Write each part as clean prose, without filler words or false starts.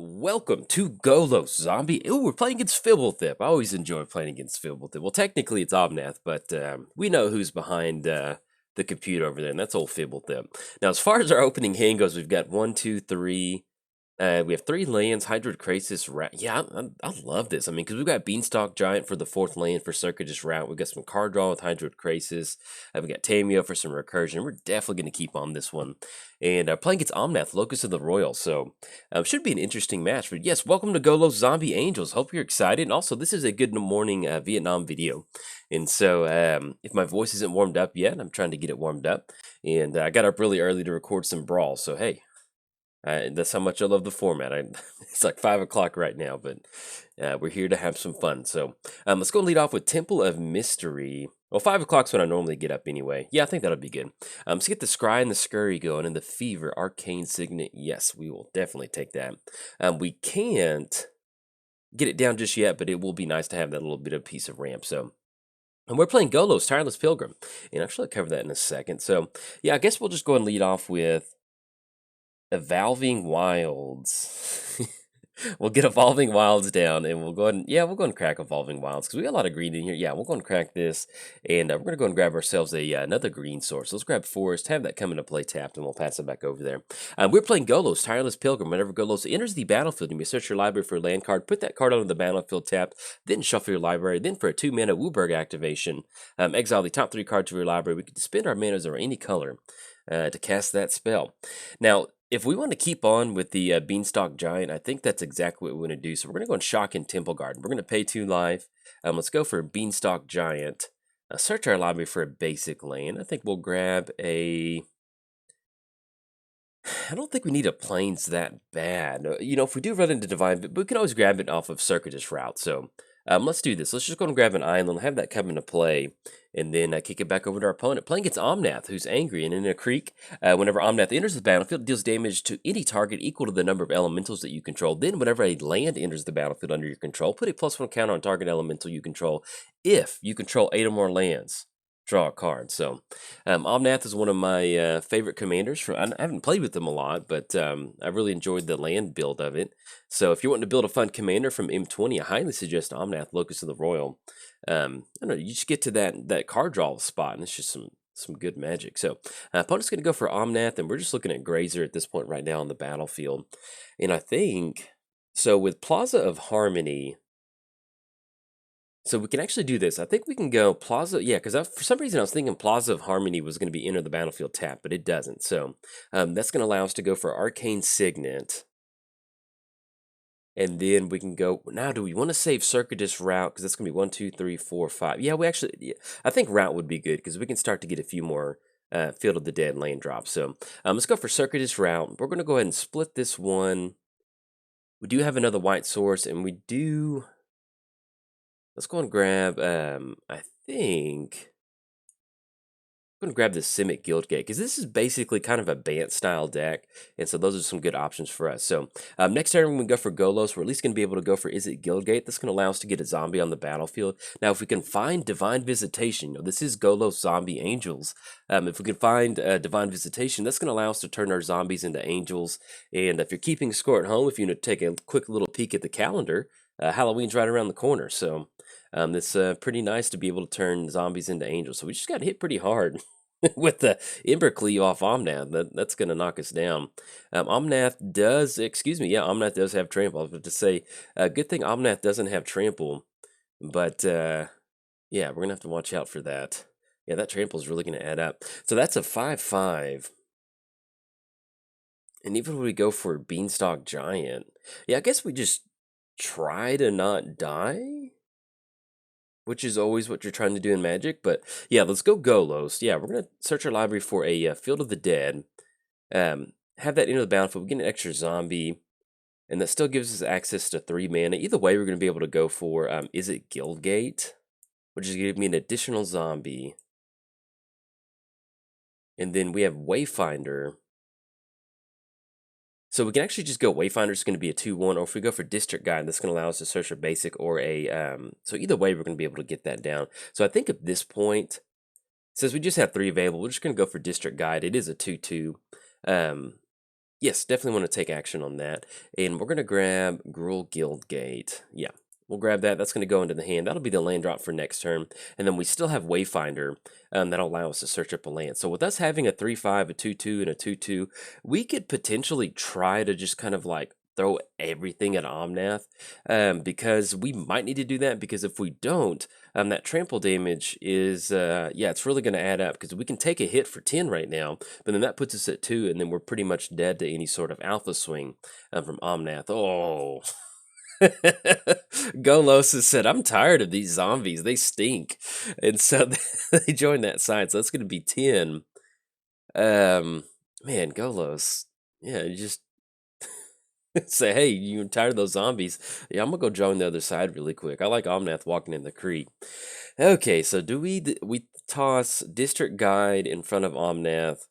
Welcome to Golos Zombie. Ooh, we're playing against Fibblethip. I always enjoy playing against Fibblethip. Well, technically it's Omnath, but we know who's behind the computer over there, and that's old Fibblethip. Now, as far as our opening hand goes, we've got 1, 2, 3. We have 3 lands, Hydroid Krasis, yeah, I love this. I mean, because we've got Beanstalk Giant for the 4th land for Circuitous Route. We've got some card draw with Hydroid Krasis. We got Tameo for some recursion. We're definitely going to keep on this one. And playing against Omnath, Locus of the Roil. So, should be an interesting match. But yes, welcome to Golos Zombie Angels. Hope you're excited. And also, this is a good morning Vietnam video. And so, if my voice isn't warmed up yet, I'm trying to get it warmed up. And I got up really early to record some Brawl. So, hey. That's how much I love the format. It's like 5 o'clock right now, but we're here to have some fun. So let's go and lead off with Temple of Mystery. Well, 5 o'clock's when I normally get up anyway. Yeah, I think that'll be good. Let's get the Scry and the Scurry going, and the Fever, Arcane Signet. Yes, we will definitely take that. We can't get it down just yet, but it will be nice to have that little bit of piece of ramp. So. And we're playing Golos, Tireless Pilgrim. And actually, I'll cover that in a second. So, yeah, I guess we'll just go and lead off with Evolving Wilds. We'll get Evolving Wilds down, and we'll go ahead and, yeah, we'll go and crack Evolving Wilds, because we got a lot of green in here. Yeah, we'll go and crack this, and we're going to go and grab ourselves another green source. Let's grab Forest, have that come into play tapped, and we'll pass it back over there. We're playing Golos, Tireless Pilgrim. Whenever Golos enters the battlefield, you may search your library for a land card, put that card onto the battlefield tapped, then shuffle your library. Then for a 2-mana Wooburg activation, exile the top 3 cards of your library. We can spend our manas of any color to cast that spell. Now, if we want to keep on with the Beanstalk Giant, I think that's exactly what we want to do. So we're going to go and Shock in Temple Garden. We're going to pay 2 life. Let's go for a Beanstalk Giant. Search our library for a basic land. I think we'll grab a... I don't think we need a Plains that bad. You know, if we do run into Divine, but we can always grab it off of Circuitous Route. So let's do this. Let's just go and grab an island, have that come into play, and then kick it back over to our opponent. Playing against Omnath, who's angry, and in a creek, whenever Omnath enters the battlefield, it deals damage to any target equal to the number of elementals that you control. Then, whenever a land enters the battlefield under your control, put a +1 counter on target elemental you control. If you control 8 or more lands, draw a card. So, Omnath is one of my favorite commanders. I haven't played with them a lot, but I really enjoyed the land build of it. So, if you're wanting to build a fun commander from M20, I highly suggest Omnath, Locus of the Roil. I don't know, you just get to that card draw spot, and it's just some good magic. So, opponent's going to go for Omnath, and we're just looking at Grazer at this point right now on the battlefield. And I think, so with Plaza of Harmony, so we can actually do this. I think we can go Plaza, yeah, because for some reason I was thinking Plaza of Harmony was going to be enter the battlefield tap, but it doesn't. So that's going to allow us to go for Arcane Signet. And then we can go, now do we want to save Circuitous Route? Because that's going to be 1, 2, 3, 4, 5. Yeah, I think Route would be good, because we can start to get a few more Field of the Dead land drops. So let's go for Circuitous Route. We're going to go ahead and split this one. We do have another white source, and we do... Let's go and grab, I think... I'm going to grab the Simic Guildgate, because this is basically kind of a Bant-style deck, and so those are some good options for us. So, next turn, when we go for Golos, we're at least going to be able to go for Izzet Guildgate. That's going to allow us to get a zombie on the battlefield. Now, if we can find Divine Visitation, this is Golos Zombie Angels. If we can find Divine Visitation, that's going to allow us to turn our zombies into angels. And if you're keeping score at home, if you want to take a quick little peek at the calendar, Halloween's right around the corner, so... it's pretty nice to be able to turn zombies into angels. So we just got hit pretty hard with the Embercleave off Omnath. That's going to knock us down. Omnath does, Omnath does have trample. I was about to say, good thing Omnath doesn't have trample. But, yeah, we're going to have to watch out for that. Yeah, that trample is really going to add up. So that's a 5/5. And even when we go for Beanstalk Giant, yeah, I guess we just try to not die, which is always what you're trying to do in Magic. But yeah, let's go Golos. Yeah, we're going to search our library for a Field of the Dead. Have that enter the battlefield. We get an extra zombie, and that still gives us access to 3 mana. Either way, we're going to be able to go for Izzet Guildgate, which is going to give me an additional zombie. And then we have Wayfinder. So we can actually just go Wayfinder. It's going to be a 2/1, or if we go for District Guide, that's going to allow us to search a basic or a... so either way, we're going to be able to get that down. So I think at this point, since we just have 3 available, we're just going to go for District Guide. It is a 2/2. Yes, definitely want to take action on that. And we're going to grab Gruul Guildgate. Yeah, we'll grab that. That's going to go into the hand. That'll be the land drop for next turn. And then we still have Wayfinder that'll allow us to search up a land. So with us having a 3/5, a 2/2, and a 2/2, we could potentially try to just kind of like throw everything at Omnath because we might need to do that because if we don't, that trample damage is, yeah, it's really going to add up because we can take a hit for 10 right now, but then that puts us at 2, and then we're pretty much dead to any sort of alpha swing from Omnath. Oh. Golos has said, I'm tired of these zombies. They stink. And so they joined that side. So that's going to be 10. Man, Golos. Yeah, you just say, hey, you tired of those zombies? Yeah, I'm going to go join the other side really quick. I like Omnath walking in the creek. Okay, so do we toss District Guide in front of Omnath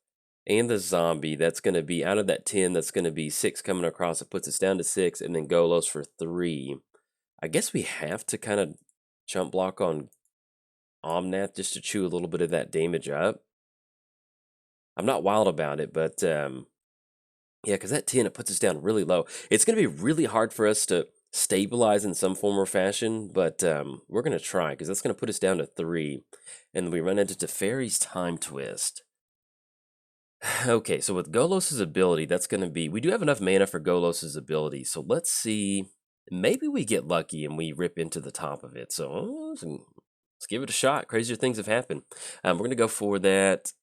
and the zombie? That's going to be out of that 10, that's going to be 6 coming across. It puts us down to 6, and then Golos for 3. I guess we have to kind of chump block on Omnath just to chew a little bit of that damage up. I'm not wild about it, but yeah, because that 10, it puts us down really low. It's going to be really hard for us to stabilize in some form or fashion, but we're going to try because that's going to put us down to 3. And then we run into Teferi's Time Twist. Okay, so with Golos's ability, that's going to be... We do have enough mana for Golos's ability, so let's see... Maybe we get lucky and we rip into the top of it. So let's give it a shot. Crazier things have happened. We're going to go for that.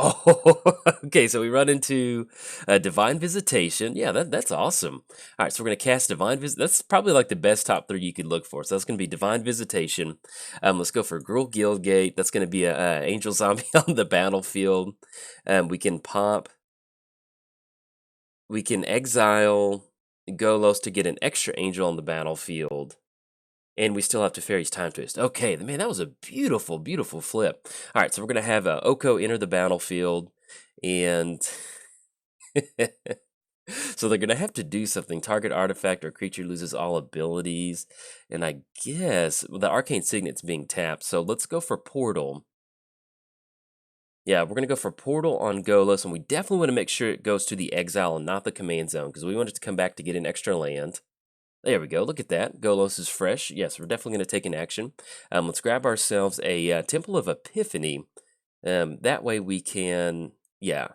Oh, okay, so we run into Divine Visitation. Yeah, that's awesome. All right, so we're going to cast Divine Visit. That's probably like the best top 3 you could look for. So that's going to be Divine Visitation. Let's go for Gruul Guildgate. That's going to be a Angel Zombie on the battlefield. We can pop. We can exile Golos to get an extra Angel on the battlefield. And we still have Teferi's Time Twist. Okay, man, that was a beautiful, beautiful flip. All right, so we're going to have Oko enter the battlefield. And so they're going to have to do something. Target artifact or creature loses all abilities. And I guess the Arcane Signet's being tapped. So let's go for Portal. Yeah, we're going to go for Portal on Golos. And we definitely want to make sure it goes to the Exile and not the Command Zone. Because we want it to come back to get an extra land. There we go. Look at that. Golos is fresh. Yes, we're definitely going to take an action. Let's grab ourselves a Temple of Epiphany. That way we can... Yeah.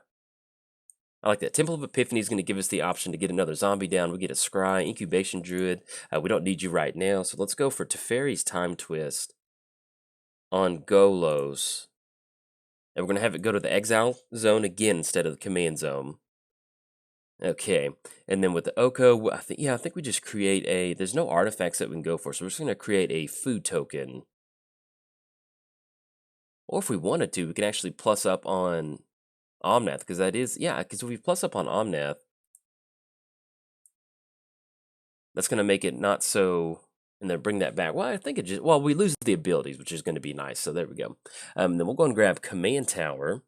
I like that. Temple of Epiphany is going to give us the option to get another zombie down. We get a Scry, Incubation Druid. We don't need you right now, so let's go for Teferi's Time Twist on Golos. And we're going to have it go to the Exile Zone again instead of the Command Zone. Okay, and then with the Oko, I think we just create a... There's no artifacts that we can go for, so we're just going to create a food token. Or if we wanted to, we can actually plus up on Omnath, because that is... Yeah, because if we plus up on Omnath, that's going to make it not so... And then bring that back. Well, I think it just... Well, we lose the abilities, which is going to be nice, so there we go. Then we'll go and grab Command Tower.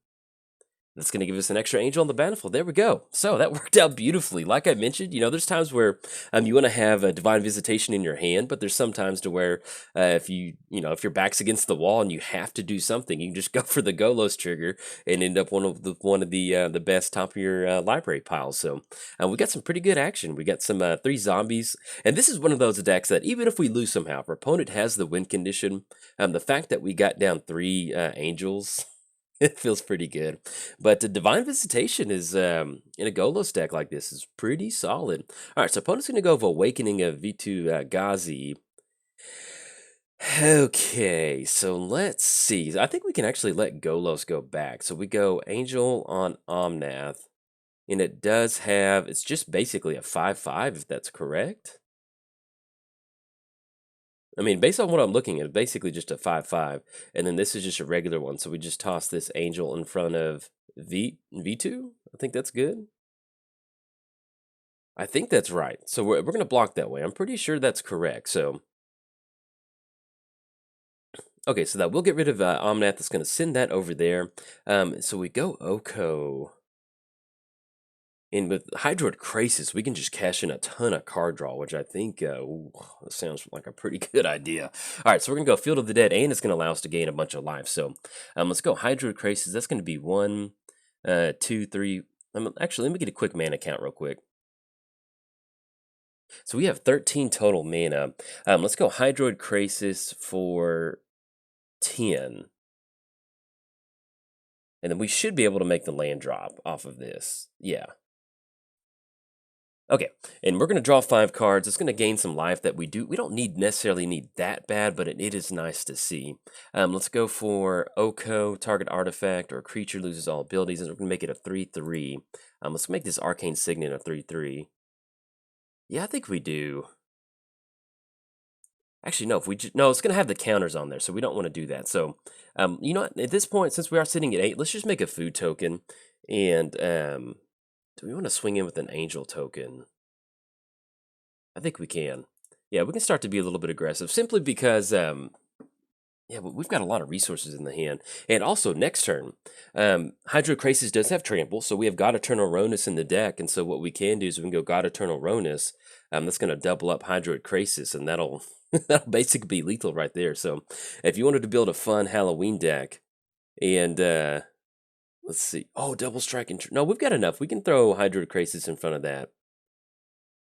That's going to give us an extra Angel on the battlefield. There we go. So that worked out beautifully. Like I mentioned, there's times where you want to have a Divine Visitation in your hand, but there's some times to where if if your back's against the wall and you have to do something, you can just go for the Golos trigger and end up one of the best top of your library piles. So we got some pretty good action. We got some 3 zombies, and this is one of those decks that even if we lose somehow, if our opponent has the win condition, the fact that we got down 3 angels. It feels pretty good. But the Divine Visitation is, in a Golos deck like this, is pretty solid. All right, so opponent's going to go with Awakening of V2 Ghazi. Okay, so let's see. I think we can actually let Golos go back. So we go Angel on Omnath. And it does have, it's just basically a 5/5, if that's correct. I mean, based on what I'm looking at, basically just a 5/5, and then this is just a regular one. So we just toss this Angel in front of V2. I think that's good. I think that's right. So we're going to block that way. I'm pretty sure that's correct. So okay, so that we'll get rid of Omnath. That's going to send that over there. So we go Oko. And with Hydroid Crisis, we can just cash in a ton of card draw, which I think sounds like a pretty good idea. All right, so we're going to go Field of the Dead, and it's going to allow us to gain a bunch of life. So let's go Hydroid Crisis. That's going to be 1, 2, 3, Actually, let me get a quick mana count real quick. So we have 13 total mana. Let's go Hydroid Krasis for 10. And then we should be able to make the land drop off of this. Yeah. Okay, and we're going to draw 5 cards. It's going to gain some life that we don't necessarily need that bad, but it is nice to see. Let's go for Oko, target artifact or creature loses all abilities, and we're going to make it a 3/3. Let's make this Arcane Signet a 3/3. Yeah, I think we do. Actually, no. No, it's going to have the counters on there, so we don't want to do that. So, you know what? At this point, since we are sitting at 8, let's just make a food token. And do we want to swing in with an angel token? I think we can. Yeah, we can start to be a little bit aggressive, simply because yeah, we've got a lot of resources in the hand. And also, next turn, Hydrokrasis does have Trample, so we have God Eternal Ronus in the deck. And so what we can do is we can go God Eternal Ronus. That's going to double up Hydrokrasis, and that'll that'll basically be lethal right there. So if you wanted to build a fun Halloween deck, and let's see, oh, double strike and no, we've got enough. We can throw Hydrokrasis in front of that.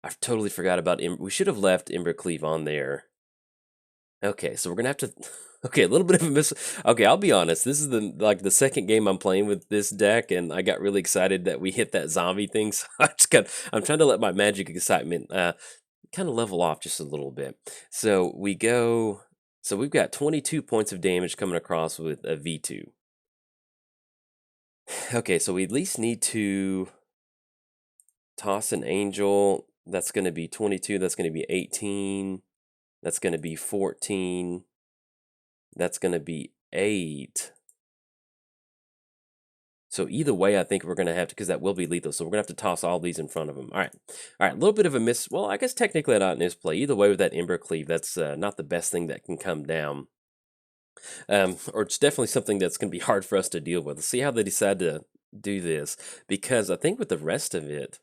I totally forgot about we should have left Embercleave on there. Okay, so we're gonna have to. Okay, a little bit of a miss. Okay, I'll be honest. This is the second game I'm playing with this deck, and I got really excited that we hit that zombie thing. So I'm trying to let my magic excitement kind of level off just a little bit. So we go. So we've got 22 points of damage coming across with a V2. Okay, so we at least need to toss an angel. That's going to be 22. That's going to be 18. That's going to be 14. That's going to be 8. So either way, I think we're going to have to, because that will be lethal. So we're going to have to toss all these in front of them. All right. All right. A little bit of a miss. Well, I guess technically not in this play. Either way with that Embercleave, that's not the best thing that can come down. Or it's definitely something that's going to be hard for us to deal with. Let's see how they decide to do this. Because I think with the rest of it.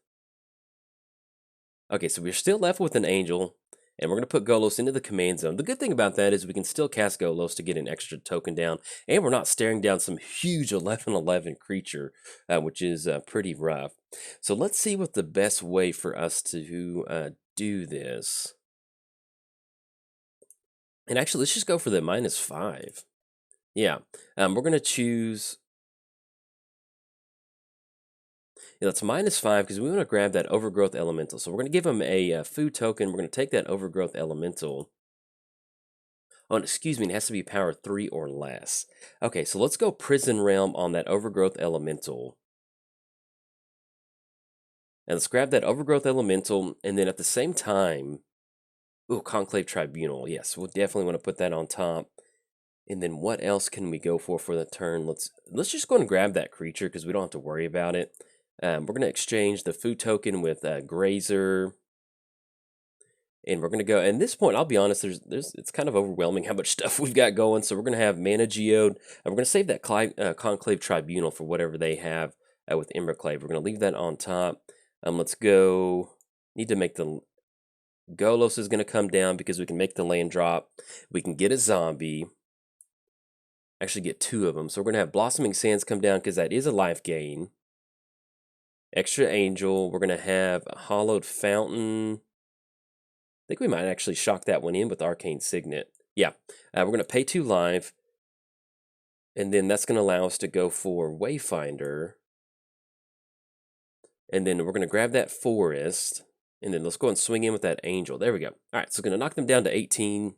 Okay, so we're still left with an angel. And we're going to put Golos into the command zone. The good thing about that is we can still cast Golos to get an extra token down. And we're not staring down some huge 11/11 creature, which is pretty rough. So let's see what the best way for us to do this. And actually, let's just go for the -5. Yeah, we're going to choose. Yeah, that's -5 because we want to grab that Overgrowth Elemental. So we're going to give them a food token. We're going to take that Overgrowth Elemental. Oh, excuse me, it has to be power 3 or less. Okay, so let's go Prison Realm on that Overgrowth Elemental. And let's grab that Overgrowth Elemental, and then at the same time, ooh, Conclave Tribunal. Yes, we'll definitely want to put that on top. And then what else can we go for the turn? Let's just go and grab that creature because we don't have to worry about it. We're going to exchange the food token with Grazer. And we're going to go, and at this point, I'll be honest, it's kind of overwhelming how much stuff we've got going. So we're going to have Mana Geode, and we're going to save that Conclave Tribunal for whatever they have with Emberclave. We're going to leave that on top. Let's go, need to make the, Golos is going to come down because we can make the land drop. We can get a zombie, actually get 2 of them. So we're going to have Blossoming Sands come down because that is a life gain. Extra Angel, we're going to have a Hollowed Fountain. I think we might actually shock that one in with Arcane Signet. Yeah, we're going to pay 2 life. And then that's going to allow us to go for Wayfinder. And then we're going to grab that Forest. And then let's go and swing in with that Angel. There we go. All right, so we're going to knock them down to 18.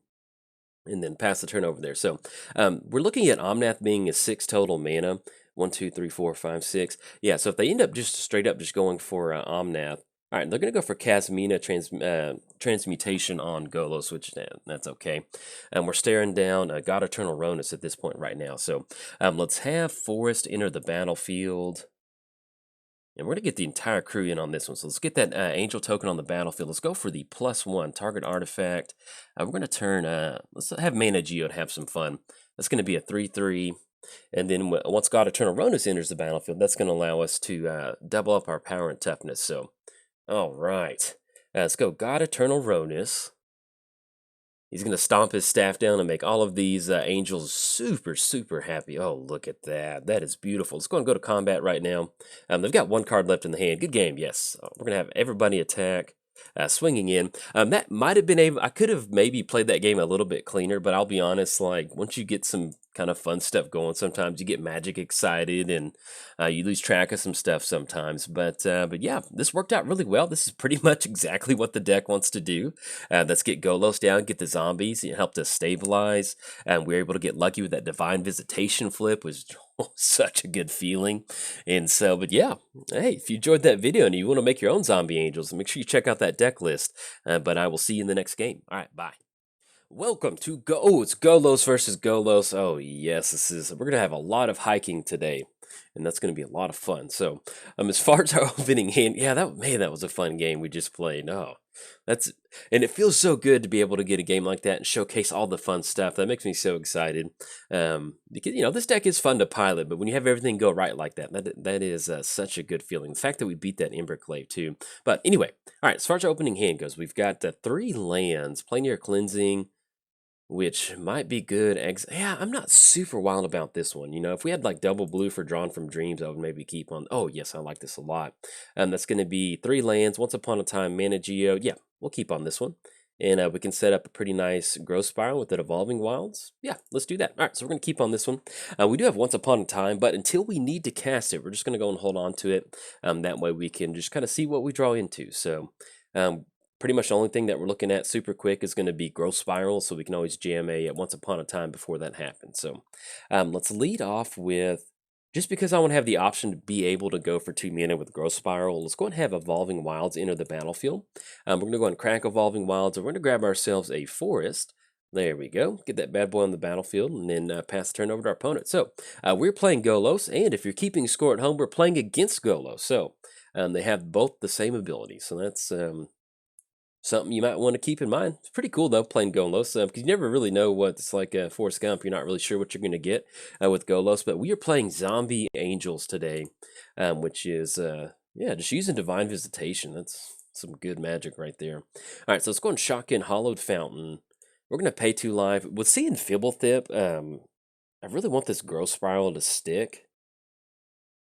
And then pass the turn over there. So we're looking at Omnath being a 6 total mana. 1, 2, 3, 4, 5, 6. Yeah, so if they end up just straight up just going for Omnath, all right, they're going to go for Casmina Transmutation on Golos, which that's okay. We're staring down God Eternal Ronus at this point right now. So let's have Forest enter the battlefield. And we're going to get the entire crew in on this one. So let's get that Angel token on the battlefield. Let's go for the +1 target artifact. We're going to turn, let's have Mana Geode have some fun. That's going to be a 3/3. And then once God Eternal Ronus enters the battlefield, that's going to allow us to double up our power and toughness. So, all right. Let's go God Eternal Ronus. He's going to stomp his staff down and make all of these angels super, super happy. Oh, look at that. That is beautiful. Let's go and go to combat right now. They've got one card left in the hand. Good game, yes. We're going to have everybody attack. Swinging in. That might have been able, I could have maybe played that game a little bit cleaner, but I'll be honest, like, once you get some kind of fun stuff going, sometimes you get magic excited and you lose track of some stuff sometimes. But yeah, this worked out really well. This is pretty much exactly what the deck wants to do. Let's get Golos down, get the zombies. It helped us stabilize, and we were able to get lucky with that Divine Visitation flip, was such a good feeling. And so, but yeah, hey, if you enjoyed that video and you want to make your own zombie angels, make sure you check out that deck list. But I will see you in the next game. All right, bye. Welcome to it's Golos versus Golos. Oh yes, we're gonna have a lot of hiking today, and that's gonna be a lot of fun. So, as far as our opening hand, yeah, that was a fun game we just played. Oh, and it feels so good to be able to get a game like that and showcase all the fun stuff. That makes me so excited. Because this deck is fun to pilot, but when you have everything go right like that is such a good feeling. The fact that we beat that Emberclave too. But anyway, all right. As far as our opening hand goes, we've got 3 lands, Planar Cleansing, which might be good. Yeah, I'm not super wild about this one. If we had like double blue for Drawn from Dreams, I would maybe keep on. Oh, yes, I like this a lot. That's going to be 3 lands, Once Upon a Time, Mana Geo. Yeah, we'll keep on this one. And we can set up a pretty nice growth spiral with the Evolving Wilds. Yeah, let's do that. All right, so we're going to keep on this one. We do have Once Upon a Time, but until we need to cast it, we're just going to go and hold on to it. That way we can just kind of see what we draw into. So pretty much the only thing that we're looking at super quick is going to be Growth Spiral, so we can always jam a Once Upon a Time before that happens. So let's lead off with, just because I want to have the option to be able to go for 2 mana with Growth Spiral, let's go and have Evolving Wilds enter the battlefield. We're going to go and crack Evolving Wilds, and we're going to grab ourselves a Forest. There we go. Get that bad boy on the battlefield, and then pass the turn over to our opponent. So we're playing Golos, and if you're keeping score at home, we're playing against Golos. So they have both the same ability, so that's something you might want to keep in mind. It's pretty cool, though, playing Golos, because you never really know what it's like Forrest Gump. You're not really sure what you're going to get with Golos, but we are playing Zombie Angels today, which is, yeah, just using Divine Visitation. That's some good magic right there. All right, so let's go and shock in Hollowed Fountain. We're going to pay 2 life. With seeing Fibblethip, I really want this Growth Spiral to stick.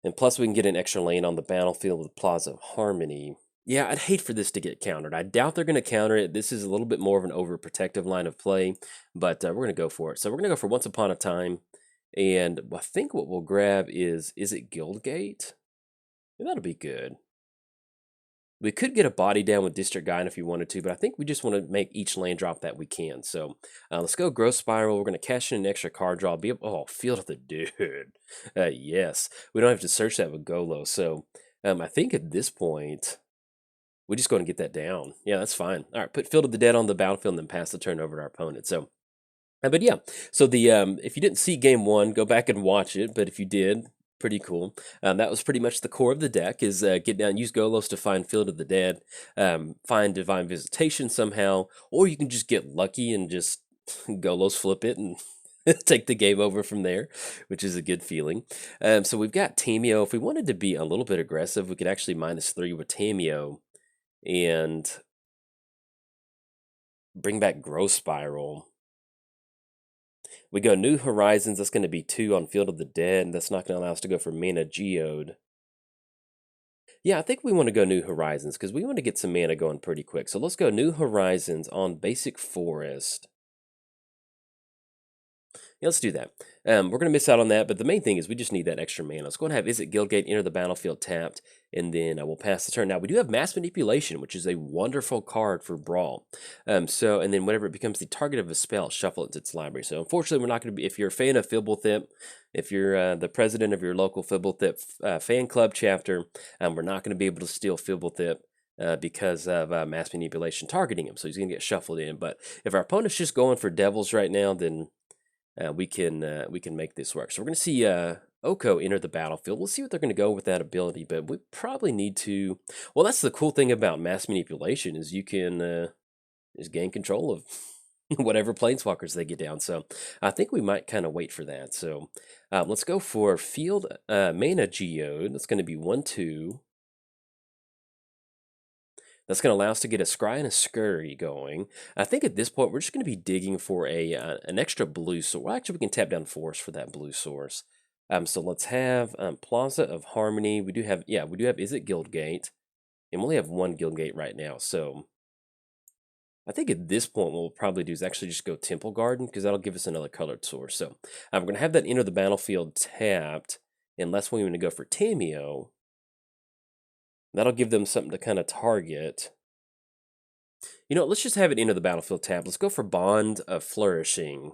And plus, we can get an extra lane on the battlefield with Plaza of Harmony. Yeah, I'd hate for this to get countered. I doubt they're going to counter it. This is a little bit more of an overprotective line of play, but we're going to go for it. So we're going to go for Once Upon a Time, and I think what we'll grab is it Guildgate? Yeah, that'll be good. We could get a body down with District Guide if you wanted to, but I think we just want to make each land drop that we can. So let's go Growth Spiral. We're going to cash in an extra card draw. Field of the Dude. Yes, we don't have to search that with Golo. So I think at this point, we just go and get that down. Yeah, that's fine. All right, put Field of the Dead on the battlefield and then pass the turn over to our opponent. So, but yeah, so if you didn't see game 1, go back and watch it. But if you did, pretty cool. That was pretty much the core of the deck, is get down, use Golos to find Field of the Dead, find Divine Visitation somehow, or you can just get lucky and just Golos flip it and take the game over from there, which is a good feeling. So we've got Tameo. If we wanted to be a little bit aggressive, we could actually -3 with Tameo and bring back Growth Spiral. We go New Horizons. That's going to be 2 on Field of the Dead, and that's not going to allow us to go for Mana Geode. Yeah, I think we want to go New Horizons because we want to get some mana going pretty quick. So let's go New Horizons on Basic Forest. Yeah, let's do that. We're going to miss out on that, but the main thing is we just need that extra mana. Let's go and have Is It Guildgate enter the battlefield tapped, and then we'll pass the turn. Now, we do have Mass Manipulation, which is a wonderful card for Brawl. And then whenever it becomes the target of a spell, shuffle it to its library. So unfortunately, we're not going to be, if you're a fan of Fibblethip, if you're the president of your local Fibblethip fan club chapter, we're not going to be able to steal Fibblethip because of Mass Manipulation targeting him. So he's going to get shuffled in. But if our opponent's just going for Devils right now, then we can make this work. So we're going to see Oko enter the battlefield. We'll see what they're going to go with that ability, but we probably need to. Well, that's the cool thing about Mass Manipulation, is you can just gain control of whatever planeswalkers they get down. So I think we might kind of wait for that. So let's go for Field Mana Geode. That's going to be 1/2. That's going to allow us to get a Scry and a Scurry going. I think at this point, we're just going to be digging for an extra blue source. Well, actually, we can tap down Forest for that blue source. So let's have Plaza of Harmony. We do have, yeah, we do have, is it Guildgate? And we only have one Guildgate right now, so I think at this point what we'll probably do is actually just go Temple Garden, because that'll give us another colored source. So we're going to have that enter the battlefield tapped, unless we want to go for Tameo. That'll give them something to kind of target. You know, let's just have it enter the battlefield tapped. Let's go for Bond of Flourishing.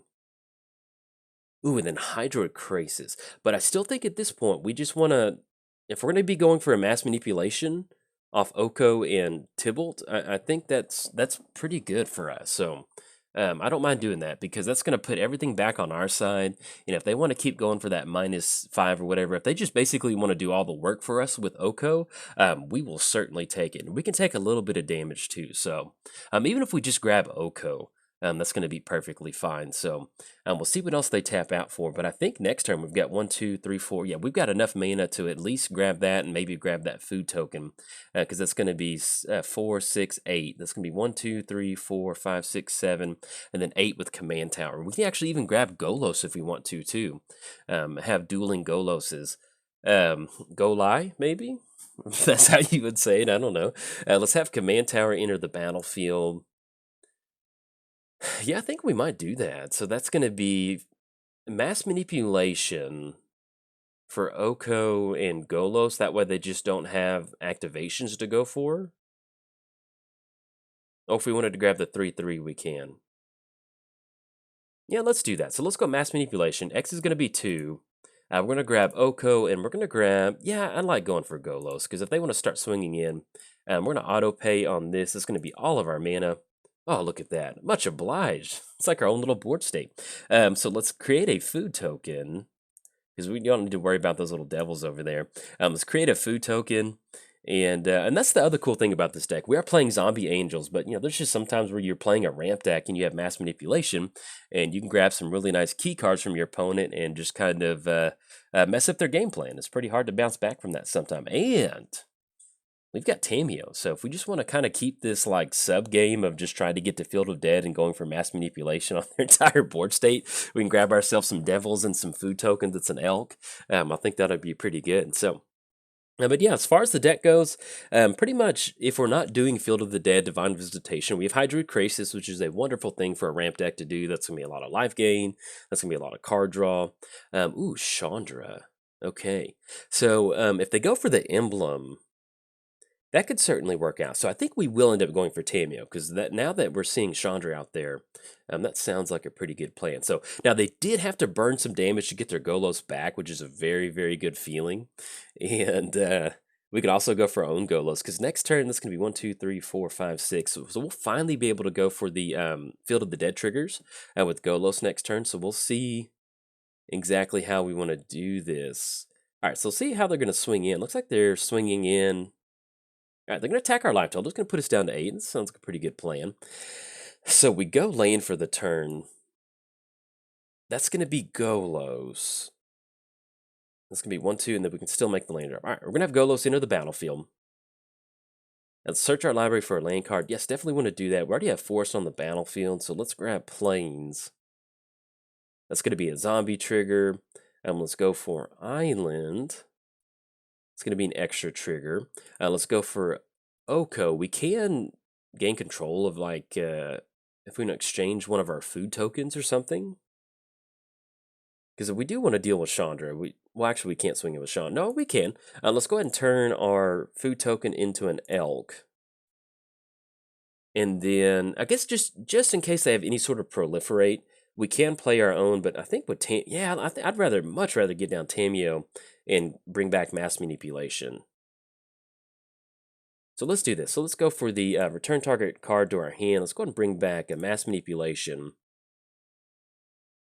Ooh, and then Hydroid Crasis. But I still think at this point, we just want to, if we're going to be going for a mass manipulation off Oko and Tybalt, I think that's pretty good for us. So I don't mind doing that, because that's going to put everything back on our side. And if they want to keep going for that -5 or whatever, if they just basically want to do all the work for us with Oko, we will certainly take it. And we can take a little bit of damage too. So even if we just grab Oko, that's going to be perfectly fine. So we'll see what else they tap out for. But I think next turn we've got 1, 2, 3, 4. Yeah, we've got enough mana to at least grab that and maybe grab that food token, because that's going to be 4, 6, 8. That's going to be 1, 2, 3, 4, 5, 6, 7, and then 8 with Command Tower. We can actually even grab Golos if we want to too. Have dueling Goloses. Golai, maybe? That's how you would say it. I don't know. Let's have Command Tower enter the battlefield. Yeah, I think we might do that. So that's going to be mass manipulation for Oko and Golos. That way they just don't have activations to go for. Oh, if we wanted to grab the 3/3, we can. Yeah, let's do that. So let's go mass manipulation. X is going to be 2. We're going to grab Oko, and we're going to grab, yeah, I like going for Golos, because if they want to start swinging in, we're going to auto pay on this. It's going to be all of our mana. Oh, look at that. Much obliged. It's like our own little board state. So let's create a food token, because we don't need to worry about those little devils over there. Let's create a food token. And that's the other cool thing about this deck. We are playing Zombie Angels, but you know, there's just sometimes where you're playing a ramp deck and you have mass manipulation, and you can grab some really nice key cards from your opponent and just kind of mess up their game plan. It's pretty hard to bounce back from that sometime. And we've got Tameo, so if we just want to kind of keep this like sub game of just trying to get to Field of Dead and going for mass manipulation on their entire board state, we can grab ourselves some devils and some food tokens. It's an elk. I think that'd be pretty good. So, but yeah, as far as the deck goes, pretty much if we're not doing Field of the Dead, Divine Visitation, we have Hydroid Crasis, which is a wonderful thing for a ramp deck to do. That's going to be a lot of life gain. That's going to be a lot of card draw. Ooh, Chandra. Okay, so if they go for the emblem, that could certainly work out. So I think we will end up going for Tameo, because now that we're seeing Chandra out there, that sounds like a pretty good plan. So now they did have to burn some damage to get their Golos back, which is a very, very good feeling. And we could also go for our own Golos, because next turn, that's going to be 1, 2, 3, 4, 5, 6. So we'll finally be able to go for the Field of the Dead triggers with Golos next turn. So we'll see exactly how we want to do this. All right, so see how they're going to swing in. Looks like they're swinging in. All right, they're going to attack our life total. It's going to put us down to 8. That sounds like a pretty good plan. So we go lane for the turn. That's going to be Golos. That's going to be 1, 2, and then we can still make the lane drop. All right, we're going to have Golos enter the battlefield. Let's search our library for a lane card. Yes, definitely want to do that. We already have Forest on the battlefield, so let's grab Plains. That's going to be a zombie trigger. Let's go for Island. It's going to be an extra trigger. Let's go for Oko. We can gain control of, like, if we exchange one of our food tokens or something. Because if we do want to deal with Chandra, well, actually, we can't swing it with Chandra. No, we can. Let's go ahead and turn our food token into an elk. And then, I guess just in case they have any sort of proliferate, we can play our own, but I think with I'd much rather get down Tameo and bring back mass manipulation. So let's do this. So let's go for the return target card to our hand. Let's go ahead and bring back a mass manipulation.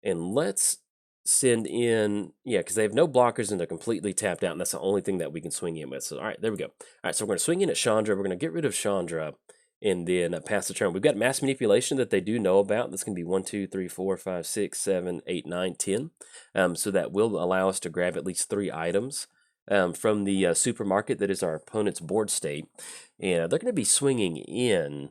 And let's send in, yeah, because they have no blockers and they're completely tapped out, and that's the only thing that we can swing in with. So, all right, there we go. All right, so we're going to swing in at Chandra. We're going to get rid of Chandra and then pass the turn. We've got mass manipulation that they do know about. That's going to be 1, 2, 3, 4, 5, 6, 7, 8, 9, 10. So that will allow us to grab at least 3 items. from the supermarket that is our opponent's board state. And they're going to be swinging in.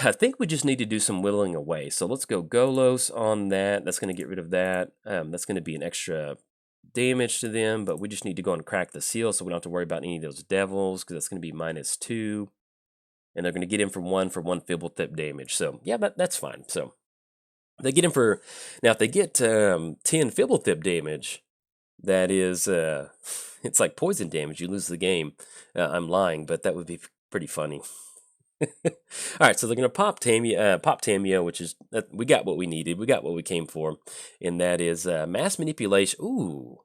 I think we just need to do some whittling away. So let's go Golos on that. That's going to get rid of that. That's going to be an extra damage to them, but we just need to go and crack the seal so we don't have to worry about any of those devils, because that's going to be -2. And they're going to get in for one Fibblethip damage. So yeah, that's fine. So they get in for, now if they get 10 Fibblethip damage, that is, it's like poison damage. You lose the game. I'm lying, but that would be pretty funny. All right, so they're going to pop Tamio, which is, we got what we needed. We got what we came for, and that is mass manipulation. Ooh.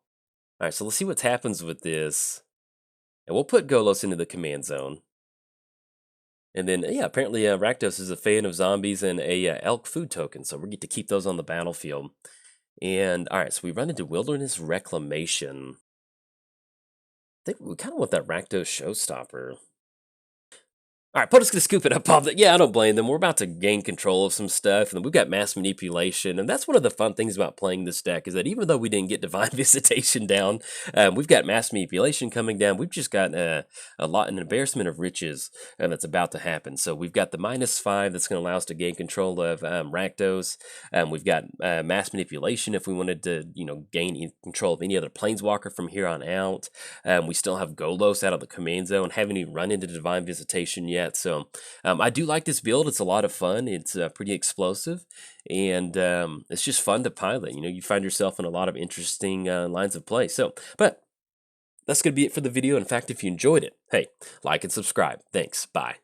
All right, so let's see what happens with this. And we'll put Golos into the command zone. And then, yeah, apparently Rakdos is a fan of zombies and a elk food token, so we get to keep those on the battlefield. And, all right, so we run into Wilderness Reclamation. I think we kind of want that Rakdos Showstopper. All right, Poto's going to scoop it up, Bob. Yeah, I don't blame them. We're about to gain control of some stuff, and we've got mass manipulation, and that's one of the fun things about playing this deck, is that even though we didn't get Divine Visitation down, we've got mass manipulation coming down. We've just got an embarrassment of riches that's about to happen. So we've got the -5 that's going to allow us to gain control of Rakdos. We've got mass manipulation if we wanted to, gain control of any other Planeswalker from here on out. We still have Golos out of the command zone, haven't even run into Divine Visitation yet. So I do like this build. It's a lot of fun. It's pretty explosive, and it's just fun to pilot. You find yourself in a lot of interesting lines of play. So, but that's going to be it for the video. In fact, if you enjoyed it, hey, like and subscribe. Thanks. Bye.